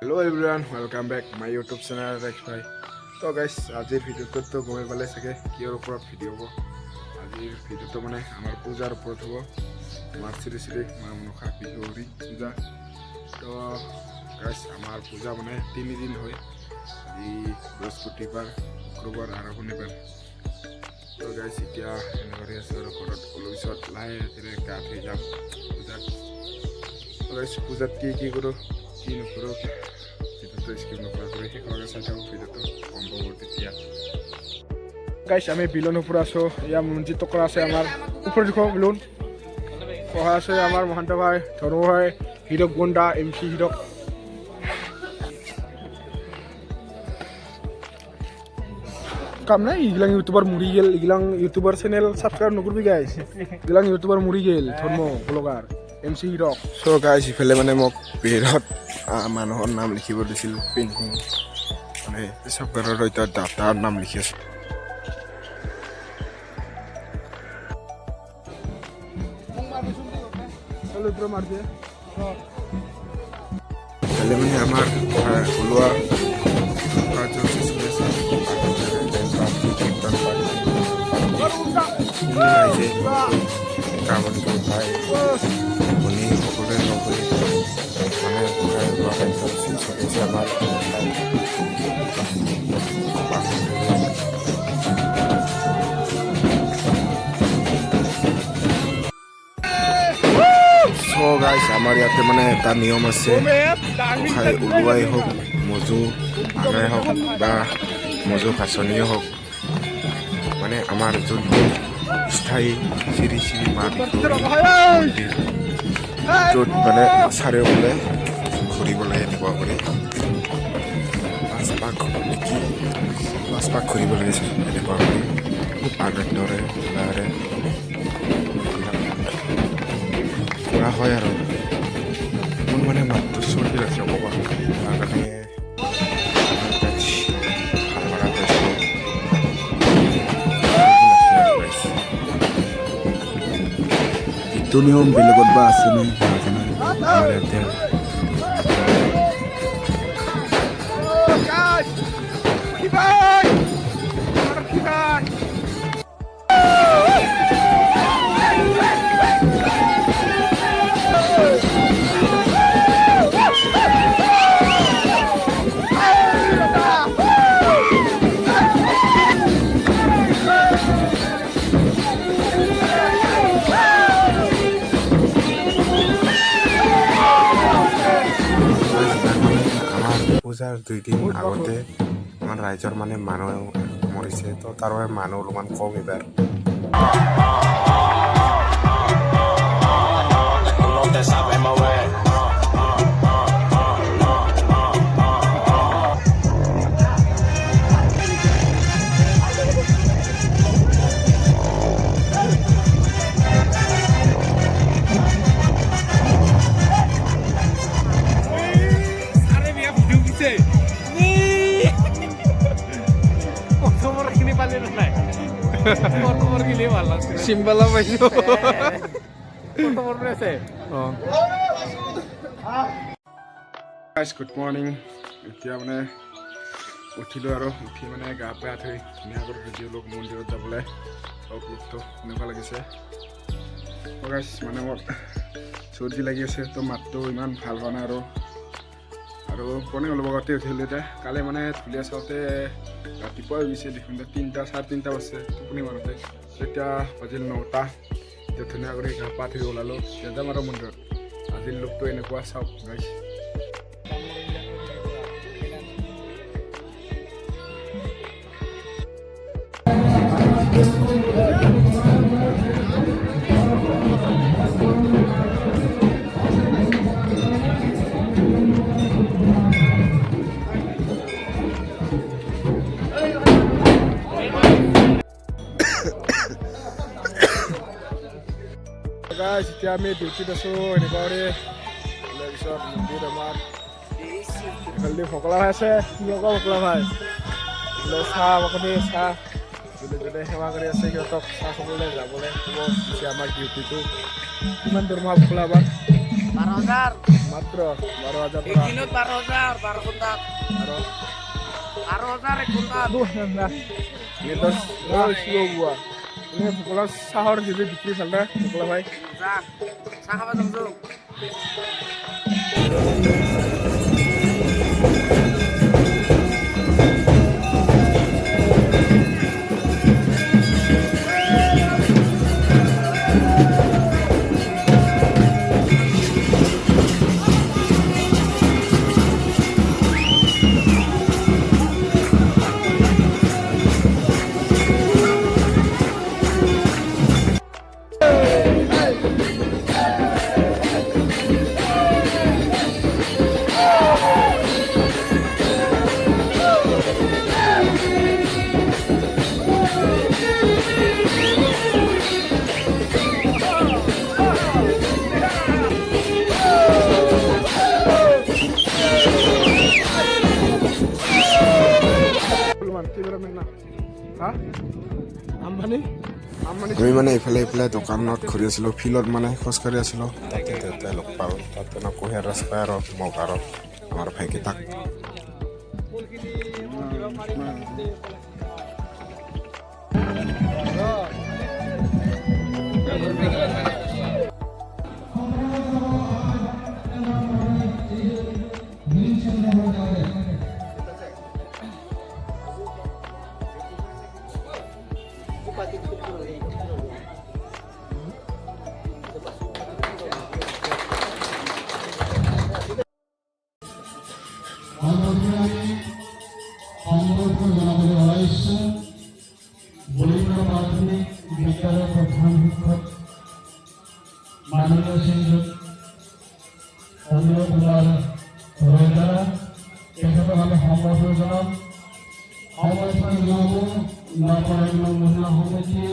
Hello everyone, welcome back my YouTube channel Rex Bhai. So guys, আজিৰ ভিডিওটো তো গমে পালে চাগে কিহৰ ওপৰত ভিডিও হ'ব। আজিৰ ভিডিওটো মানে আমাৰ পূজাৰ ওপৰত হ'ব। আমাৰ শ্ৰী শ্ৰী মা মনসা বিহুৰী পূজা। তো গাইস আমাৰ পূজা মানে 3 দিন হয়। আজি বৃহস্পতিবাৰ, শুক্ৰবাৰ আৰু শনিবাৰ। তো গাইস এতিয়া এনেকৈ আছে আৰু ঘৰত অলপ লাহে ধীৰে গা ধুই যাম পূজাত। তো গাইস পূজাত কি কৰোঁ কি নকৰোঁ গাইস আমি বিলনৰ পৰা আছো ইয়াৰ মঞ্জিত টকৰা আছে আমাৰ ওপৰত দেখো বিলন পঢ়া আছে আমাৰ মহন্ত ভাই ধৰ্ম ভাই হিৰক গুণ্ডা এমপি হিৰক কাম নাই ইগলাং ইউটিউবাৰ মৰি গেল ইগলাং ইউটিউবাৰ চেনেল সাবস্ক্ৰাইব নকৰবি গাইস ইগলাং ইউটিউবাৰ মৰি গেল ধৰ্ম blogger MC Hirak so guys ইফালে মানে মোক বিৰত মানুহৰ নাম লিখিব দিছিল পেইন্টিং মানে সবকাৰৰ এটা ডাটাৰ নাম লিখি আছে চলো মাৰ দিয়ে চলে মানে আমাৰ ওলোৱা কাৰ্যসূচী আছে কামত ভাই শুনি সকলোৱে নকৰি মানে চলিছে আমাৰ গাইস আমাৰ ইয়াতে মানে এটা নিয়ম আছে খাই ওলোৱাই হওক মজু আনাই হওক বা মজু খাচনিয়ে হওক মানে আমাৰ যোনটো স্থায়ী শ্ৰী শ্ৰী মা য'ত মানে চাৰিওফালে ঘূৰিব লাগে এনেকুৱা কৰি পাঁচ পাক ঘূৰিব লাগিছে এনেকুৱা কৰি আনন্দৰে উল্লাসেৰে কৰা হয় আৰু মোৰ মানে মাতটো চলি আছে অকণমান তাৰ কাৰণে এইটো নিয়ম বেলেগত বা আছেনে আমাৰ ইয়াতে পূজাৰ 2 দিন আগতে আমাৰ ৰাইজৰ মানে মানুহ মৰিছে তো তাৰ বাবে মানুহ অলপমান কম এইবাৰ Simbala paইছো ফটো আছে গাইস গুড মৰ্নিং এতিয়া মানে উঠিলো আৰু উঠি মানে গা পা ধুই ধুনীয়াকৈ ভিডিঅ' লোক মন্দিৰত যাবলৈ অপলুপ্ত এনেকুৱা লাগিছে গাইস মানে মোৰ চৰ্দি লাগি আছে তো মাতটো ইমান ভাল হোৱা নাই আৰু কোনে অলপ আগতে উঠিলোঁ এতিয়া কালি মানে ধুলীয়া চাওঁতে ৰাতিপুৱা গৈছে দেখোন 3টা 3:30 বাজছে টোপনি মাৰোঁতে এতিয়া বাজিল 9টা এতিয়া ধুনীয়া কৰি গা পা ধুই ওলালোঁ যাম আৰু মন্দিৰত আজিৰ লোকটো এনেকুৱা চাওক গাইছ guys, এতিয়া আমি ডিউটিত আছোঁ এনেকুৱা কৰি তাৰপিছত মন্দিৰ আমাৰ এইফালে ভকলা ভাই আছে কি ভকলা ভাই চাহ আপুনি চাহ যোনে যোনে সেৱা কৰি আছে সিহঁতক চাহ খাবলৈ যাবলৈ ক'ব পিছে আমাৰ ডিউটিটো কিমান দৰমহা ভকলা আমাৰ 12,000 মাত্ৰ 12,000 একদিনত 12,000 12 ঘণ্টাত 12,000 এক ঘণ্টাত নেটৰ শিৱবোৱা এনে ভোকলা চাহৰ যদি বিক্ৰী ভাল না ভোকলা ভাই যা চাহ খাব যাম আমি মানে ইফালে দোকানত ঘূৰি আছিলোঁ ফিল্ডত মানে খোজকাঢ়ি আছিলোঁ তাতে দেউতাই লগ পালোঁ তাতে নকহিয়াৰ ৰাস্তাই আৰু মোক আৰু আমাৰ ভাইকেইটাক মাধ্যমিক বিদ্যালয়ৰ প্ৰধান শিক্ষক মাননীয় শ্ৰীযুত তেখেতক আমি সম্বৰ্ধনা জনাম মহিলা সমিতি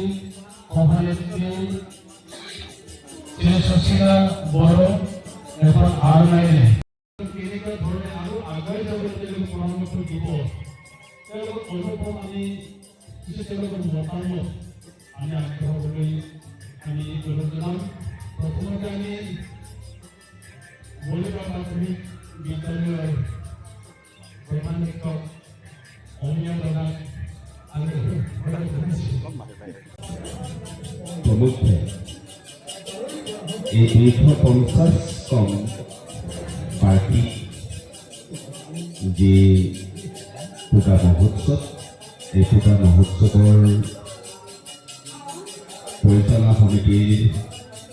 সভানেত্ৰী শ্ৰী শশীলা বড়ো এখন আৰনাইৰে কেনেকৈ ধৰণে আৰু আগুৱাই যাবলৈ তেওঁলোকে পৰামৰ্শ দিব তেওঁলোকক অনুভৱ আমি তেওঁলোকৰ মতামত আমি আগবঢ়াবলৈ আমি অনুৰোধ জনাম প্ৰথমতে আমি বলিবা প্ৰাথমিক বিদ্যালয়ৰ প্ৰধান শিক্ষক অমিয়া দাদাক উপলক্ষে এই 250তম বাৰ্ষিক যে পূজা মহোৎসৱ এই পূজা মহোৎসৱৰ পৰিচালনা সমিতিৰ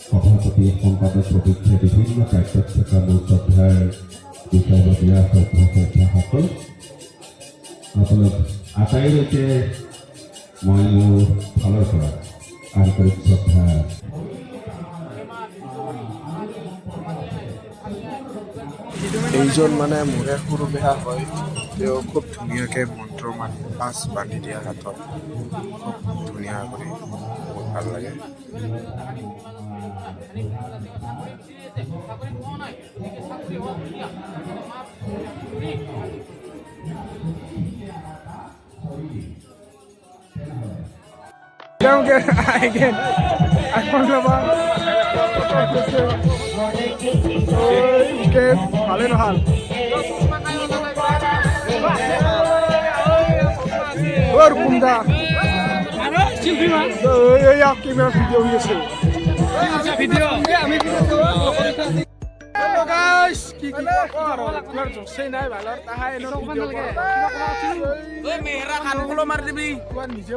সভাপতি সম্পাদক প্ৰতীক্ষা বিভিন্ন কাৰ্যত থকা মোৰ শ্ৰদ্ধাৰ বিষয়ববীয়া শ্ৰদ্ধাসকল আপোনালোক আটাইলৈকে মই মোৰ ফালৰ পৰা আন্তৰিক শ্ৰদ্ধা এইজন মানে মোৰে সৰু বেহা হয় তেওঁ খুব ধুনীয়াকৈ মন্ত্ৰ মানি পাঁচ বান্ধি দিয়া হাতত খুব ধুনীয়া কৰি বহুত ভাল লাগে ভালে নহল নিজে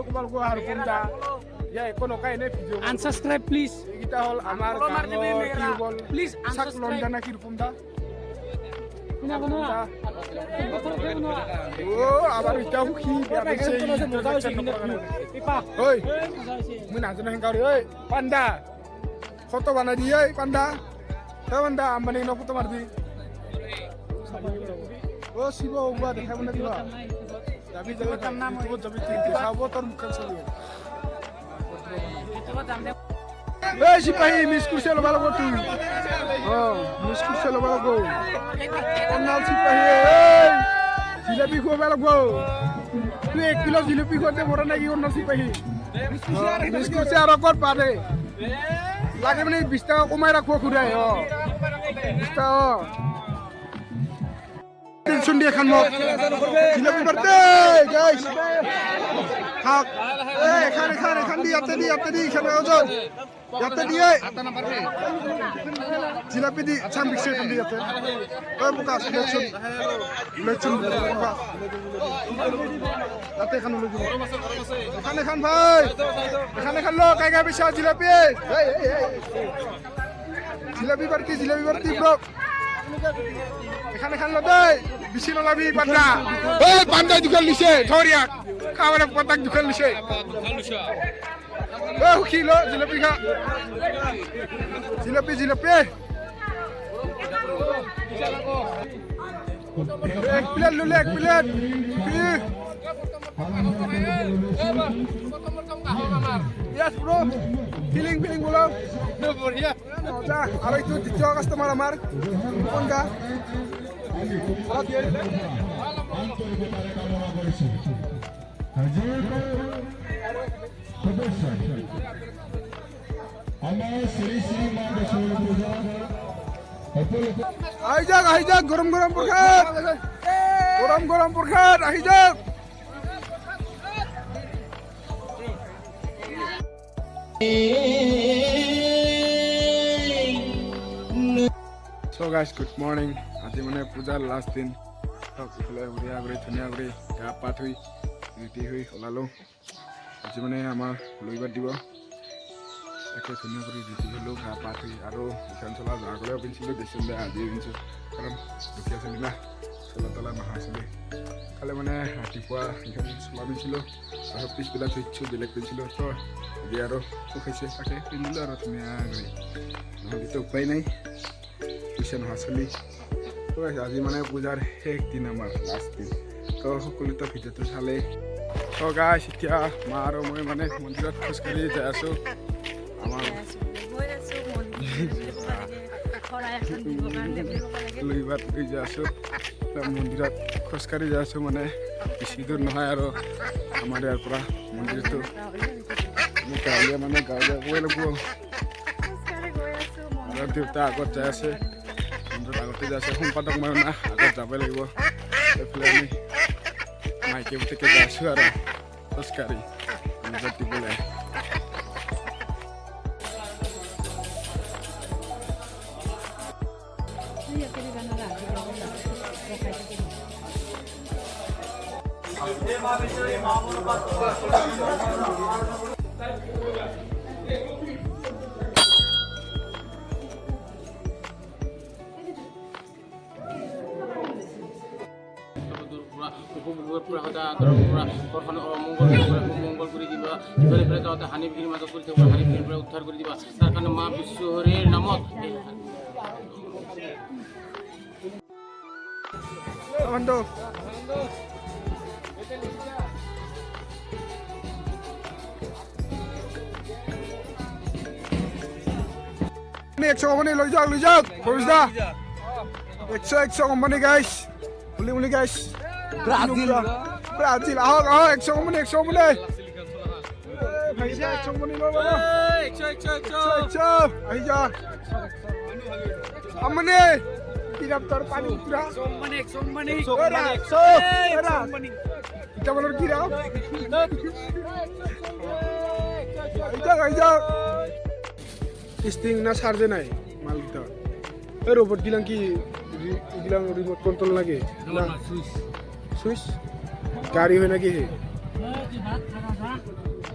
unsubscribe please এটা হল আমার প্লিজ সাক লন্ডনা কি রকম দা ও আবার এটাও কি ওই মুই নাজনে হেঙ্গারি ওই পান্ডা কত বানাই দি ওই পান্ডা পান্ডা আম্বানি ন কত মারবি ও শিব ওবা দেখাব না দিবা যাবি যাবি কাম নাম যাবি দেখাবো তোর মুখে ছবি এই সিপাহী মিস্কুর সে লবা লগো তুই মিস্কুর সে লবা লগো অনাল সিপাহী এই জিলাপি খোবা লগো তুই 1 কিলো জিলাপি খোতে বড় নাকি অনাল সিপাহী মিস্কুর সে আর কত পারে লাগে মানে 20 টাকা কমাই রাখবো খুড়াই 20 টাকা মেনশন দিয়ে খান মোক জিলাপি বার্থডে গাইস খাক এখান দি ইয়াতে দি এখানে ওজন ইয়াতে দিয়ে জিলাপি দি চাম বিক্সে এখান দি ইয়াতে ওই বুকাস লেচন ইয়াতে এখান লৈ যাব এখান ভাই এখান লো কাইগা বিশা জিলাপি জিলাপি বার্থডে ব্রো এখান লো দেই বেশি নলাবি পান্ডা এই পান্ডা দোকান লিছে ধরিয়া খাবারে পতাক দোকান লিছে ও কিলো জিলাপি খা জিলাপি এক প্লেট লুলে এক plate Yes bro, feeling bolo. बढ़िया. जा, আর একটু দ্বিতীয় কাস্টমার আমার কোনটা? আই যাক গরম প্রসাদ আই যাক So guys, good morning. আজি মানে পূজাৰ লাষ্ট দিন সকলে ধুনীয়া কৰি গা পা ধুই ৰেডি হৈ ওলালোঁ আজি মানে আমাৰ লৈবাৰ দিব তাকে ধুনীয়া কৰি ৰেডি হ'লোঁ গা পা ধুই আৰু ইখন চলা যোৱাগলেও পিন্ধিছিলোঁ বেছি আজি পিন্ধিছোঁ কাৰণ দুখীয়া চলি না চলা তলা নাহাইছিলে খালে মানে ৰাতিপুৱা ইখন চলা পিন্ধিছিলোঁ আৰু পিছবেলা থৈছোঁ বেলেগ পিন্ধিছিলোঁ তো আজি আৰু শুকাইছে তাকে পিন্ধিলোঁ আৰু ধুনীয়া কৰি নহ'লেতো উপায় নাই পইচা নোহোৱা চলি তো আজি মানে পূজাৰ শেষ দিন আমাৰ লাষ্ট দিন তো সকলোতো ভিডিঅ'টো চালে তো গাইছ এতিয়া মা আৰু মই মানে মন্দিৰত খোজকাঢ়ি যাই আছোঁ আমাৰ লৈবাত লৈ যাই আছোঁ মন্দিৰত খোজকাঢ়ি যাই আছোঁ মানে বেছি দূৰ নহয় আৰু আমাৰ ইয়াৰ পৰা মন্দিৰটো গাঁৱলীয়া মানে গাঁৱলীয়া গৈ লাগিব আৰু দেউতা আগত যাই আছে আগতে যাই আছে সম্পাদক মাৰো না আগত যাবই লাগিব এইফালে আমি মাইকে বুটেকে যাই আছোঁ আৰু খোজকাঢ়ি মন্দিৰত দিবলৈ মঙ্গল কৰে দিবা ইফালে যাওঁতে হানিফিৰ মাজত কৰি থাকিব হানিফিৰ পৰা উদ্ধাৰ কৰি দিবা তাৰ কাৰণে মা বিশ্বহৰীৰ নামত একশো কোম্পানি লৈ যাওক ফৰিদা 100 কোম্পানি গাইছ উলি গাইছ ব্রাজিল আহক 100 কোম্পানি 100 কোম্পানি লো আই যা আমনে কিরাপ্তার পানি পুরা কোম্পানি এটা বলার কি রাও আই যা টেস্টিং না সারজে নাই মালটা এই রোবট গিলাম কি গিলাম রিমোট কন্ট্রোল লাগে না সুইচ গাড়ি হয় নাকি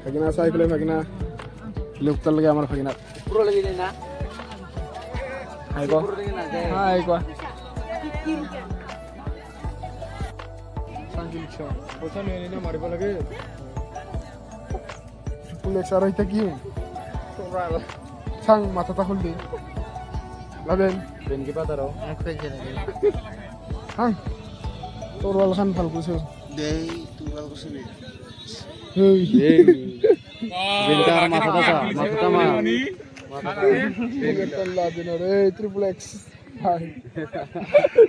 ফাগিনা চাই পেলাই ফাগিনা লোকটার লাগে আমার ফাগিনা পুরো লাগি যায় না হাই কোৱা পইচা লৈ আনি মাৰিব লাগে পুলিচ আৰু এতিয়া কি চাং মাথাটা খুলি লাভেন বেন কি পাতা রাও চাং তোর ওয়ালখান ভাল কৈছো দেই তুই ভাল করছিস বেনটার মাথাটা মা Triple X.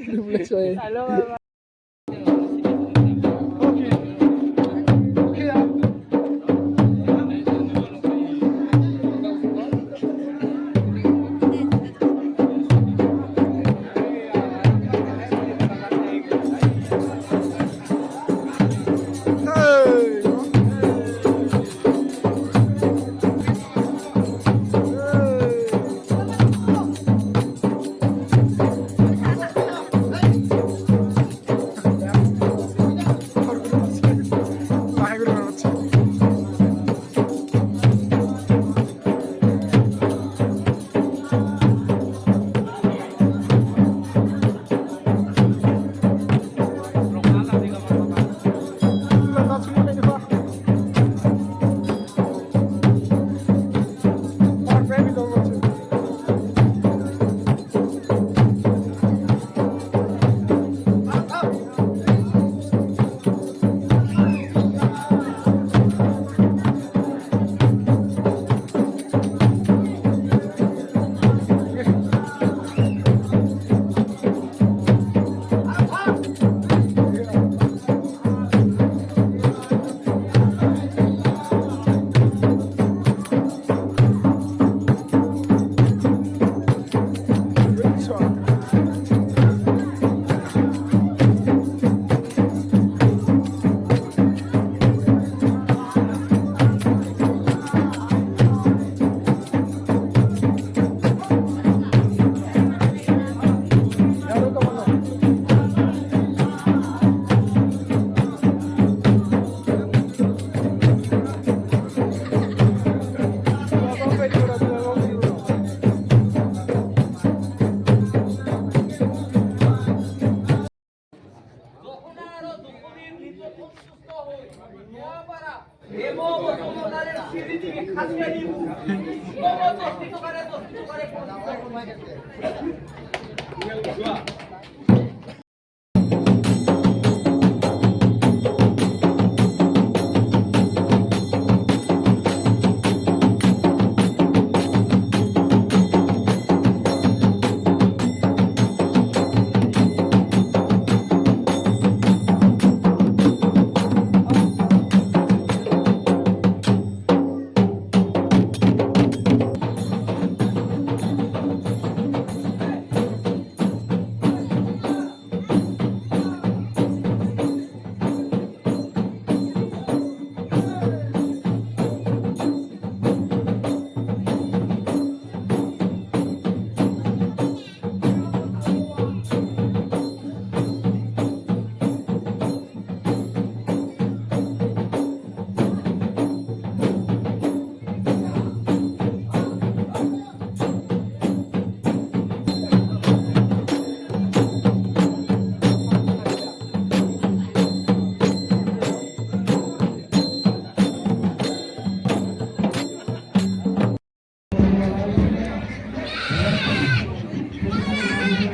Triple X.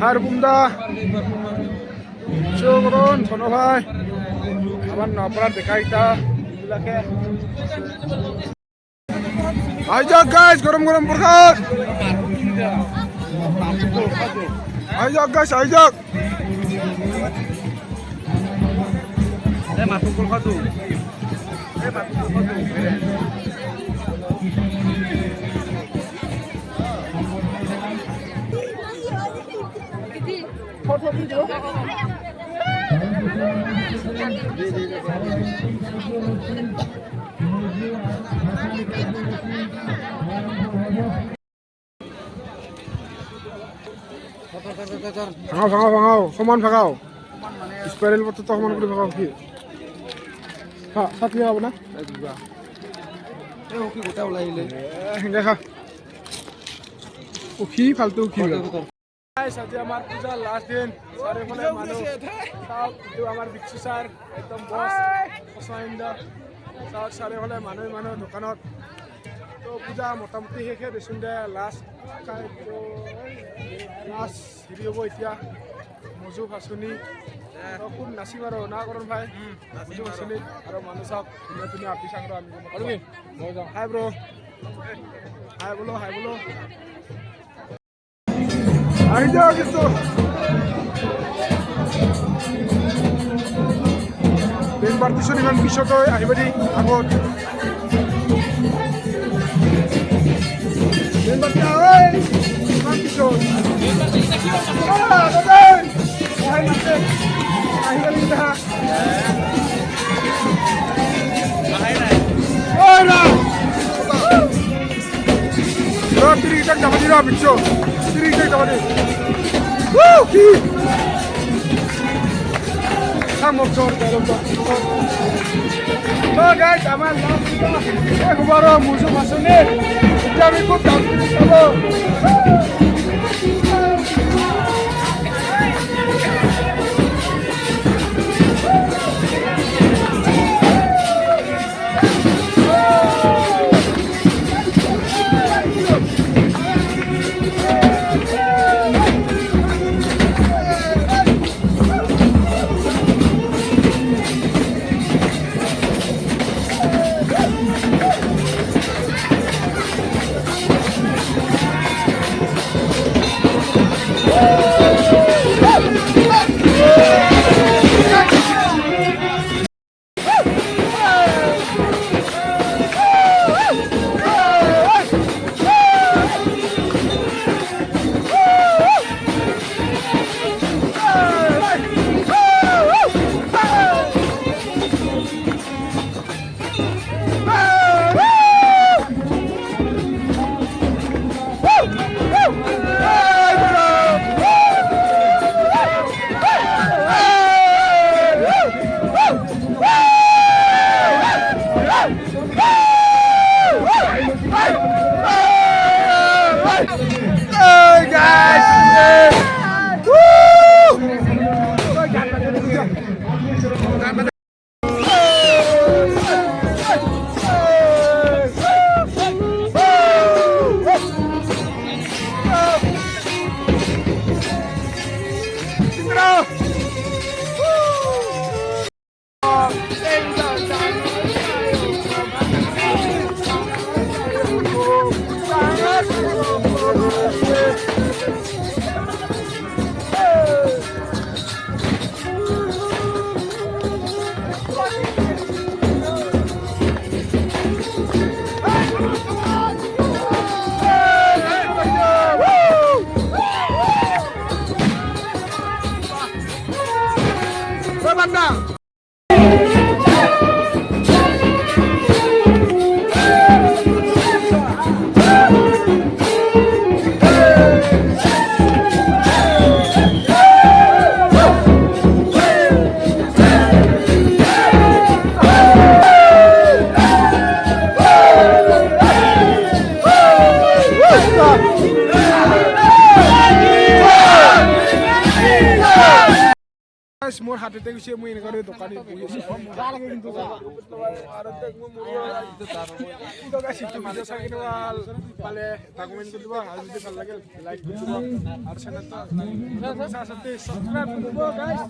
Har bumda চোকরণ ছোট ভাই আমার নপরাধ দেখাইতা এগুলাকে আইজাক গাইস গরম গরম প্রসাদ আইজাক গাইস আইজাক মাথু কলকাতু ফটো ভিডিও ভাঙাও সমান ভাঙাও স্পাইরেল পথে তো সমান করে ভাঙাও কি সাথে যাব না গোটা ওলাইলে দেখা উখি ফালতু উখি আজি আমার পূজা লাস্ট দিন চারিফালে মানুষ সব আমার বিক্ষু স্যার একদম বস পছন্দ সব চারিফালে মানুহ দোকানত তো পূজা মোটামুটি শেষে দেচোন দে লাষ্ট হেৰি হ'ব এতিয়া মজু ফাচনি খুব নাচিম আৰু না কৰণ ভাই মজু ফাচনি আৰু মানুহ চাওক ধুনীয়া ধুনীয়া আপি চাং আমি হাই ব্ৰ হাই বোলো আহি যাও কিন্তু বেন পাৰ্টিশ্যন ইমান পিছত আহিব দি আগত বেন পাৰ্টি ইমান পিছত তিরিশ যাবা দি পিছ 30 যাবা দি কি সামগ্র গাইজ আমার একবার মুজু ভাষণে আমি খুব ডান্স করে খাবো ঐ বান্দা মোৰ হাততে গৈছে মই এনেকুৱা দোকানী বহি আছো মজা লাগে কিন্তু পালে এটা কমেণ্ট কৰি দিব আৰু যদি ভাল লাগে লাইক কৰি দিব আৰু চেনেলটো সাবস্ক্ৰাইব কৰি দিব গাইছ।